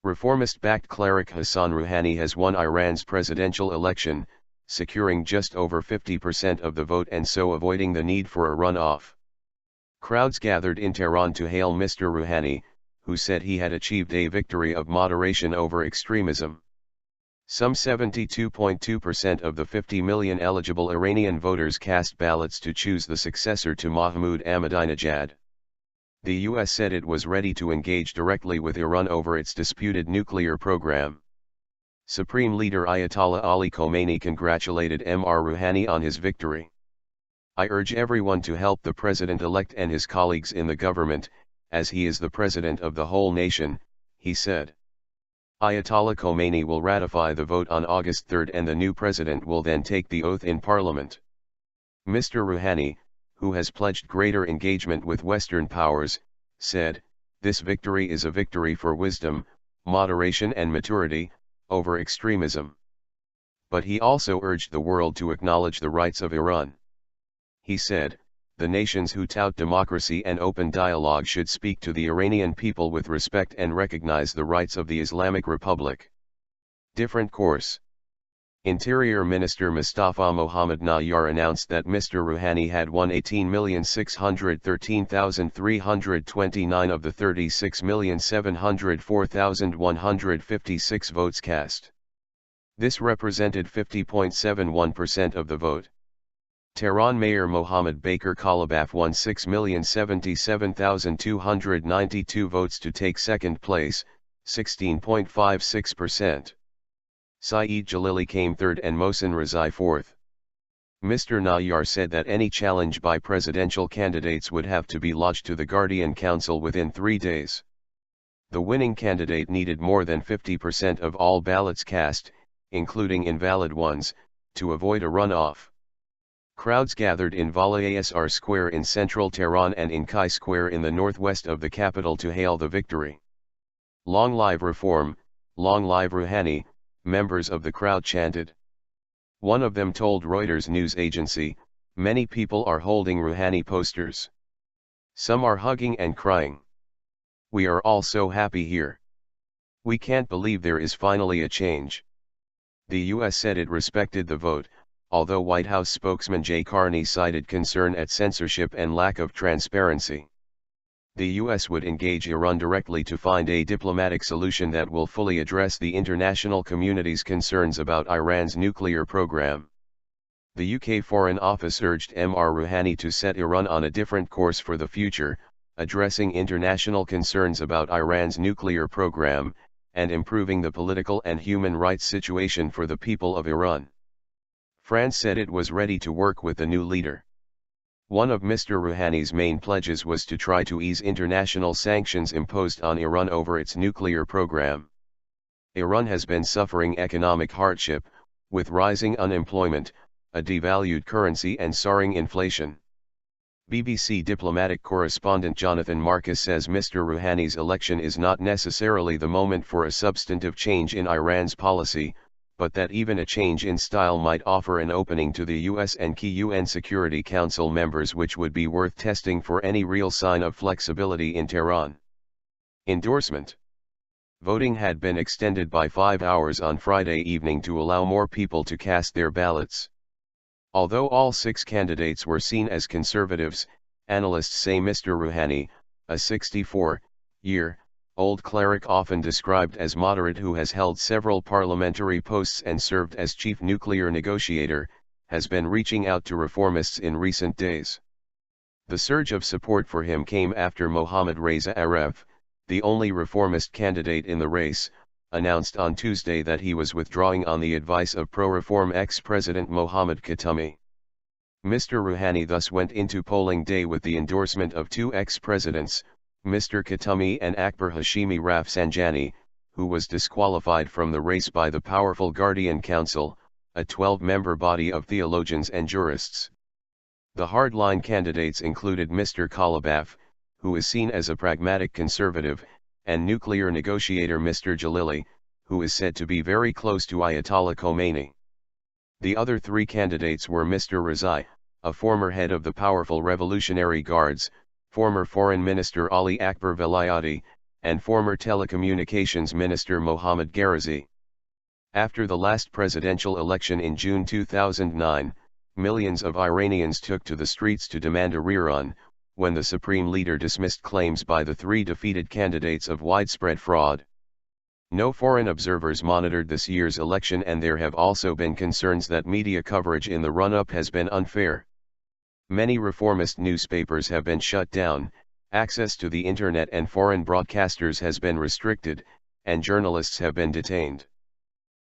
Reformist-backed cleric Hassan Rouhani has won Iran's presidential election, securing just over 50% of the vote and so avoiding the need for a runoff. Crowds gathered in Tehran to hail Mr Rouhani, who said he had achieved a victory of moderation over extremism. Some 72.2% of the 50 million eligible Iranian voters cast ballots to choose the successor to Mahmoud Ahmadinejad. The US said it was ready to engage directly with Iran over its disputed nuclear program. Supreme Leader Ayatollah Ali Khamenei congratulated Mr Rouhani on his victory. "I urge everyone to help the president-elect and his colleagues in the government, as he is the president of the whole nation," he said. Ayatollah Khamenei will ratify the vote on August 3 and the new president will then take the oath in parliament. Mr Rouhani, who has pledged greater engagement with Western powers, said, "This victory is a victory for wisdom, moderation and maturity, over extremism." But he also urged the world to acknowledge the rights of Iran. He said, "The nations who tout democracy and open dialogue should speak to the Iranian people with respect and recognize the rights of the Islamic Republic." Different course. Interior Minister Mustafa Mohammad Nayar announced that Mr Rouhani had won 18,613,329 of the 36,704,156 votes cast. This represented 50.71% of the vote. Tehran Mayor Mohammad Baker Kalibaf won 6,077,292 votes to take second place, 16.56%. Saeed Jalili came third and Mohsen Rezai fourth. Mr Nayar said that any challenge by presidential candidates would have to be lodged to the Guardian Council within 3 days. The winning candidate needed more than 50% of all ballots cast, including invalid ones, to avoid a runoff. Crowds gathered in Vala-Asr Square in central Tehran and in Kai Square in the northwest of the capital to hail the victory. "Long live reform, long live Rouhani," members of the crowd chanted. One of them told Reuters news agency, "Many people are holding Rouhani posters. Some are hugging and crying. We are all so happy here. We can't believe there is finally a change." The US said it respected the vote, although White House spokesman Jay Carney cited concern at censorship and lack of transparency. The US would engage Iran directly to find a diplomatic solution that will fully address the international community's concerns about Iran's nuclear program. The UK Foreign Office urged Mr Rouhani to set Iran on a different course for the future, addressing international concerns about Iran's nuclear program, and improving the political and human rights situation for the people of Iran. France said it was ready to work with the new leader. One of Mr Rouhani's main pledges was to try to ease international sanctions imposed on Iran over its nuclear program. Iran has been suffering economic hardship, with rising unemployment, a devalued currency and soaring inflation. BBC diplomatic correspondent Jonathan Marcus says Mr Rouhani's election is not necessarily the moment for a substantive change in Iran's policy, but that even a change in style might offer an opening to the US and key UN Security Council members, which would be worth testing for any real sign of flexibility in Tehran. Endorsement. Voting had been extended by 5 hours on Friday evening to allow more people to cast their ballots. Although all 6 candidates were seen as conservatives, analysts say Mr Rouhani, a 64-year old cleric often described as moderate who has held several parliamentary posts and served as chief nuclear negotiator, has been reaching out to reformists in recent days. The surge of support for him came after Mohammad Reza Aref, the only reformist candidate in the race, announced on Tuesday that he was withdrawing on the advice of pro-reform ex-president Mohammad Khatami. Mr Rouhani thus went into polling day with the endorsement of 2 ex-presidents, Mr Khatami and Akbar Hashemi Rafsanjani, who was disqualified from the race by the powerful Guardian Council, a 12-member body of theologians and jurists. The hardline candidates included Mr Kalibaf, who is seen as a pragmatic conservative, and nuclear negotiator Mr Jalili, who is said to be very close to Ayatollah Khamenei. The other 3 candidates were Mr Rezai, a former head of the powerful Revolutionary Guards, former Foreign Minister Ali Akbar Velayati, and former telecommunications minister Mohammad Garazi. After the last presidential election in June 2009, millions of Iranians took to the streets to demand a rerun, when the supreme leader dismissed claims by the three defeated candidates of widespread fraud. No foreign observers monitored this year's election, and there have also been concerns that media coverage in the run-up has been unfair. Many reformist newspapers have been shut down, access to the internet and foreign broadcasters has been restricted, and journalists have been detained.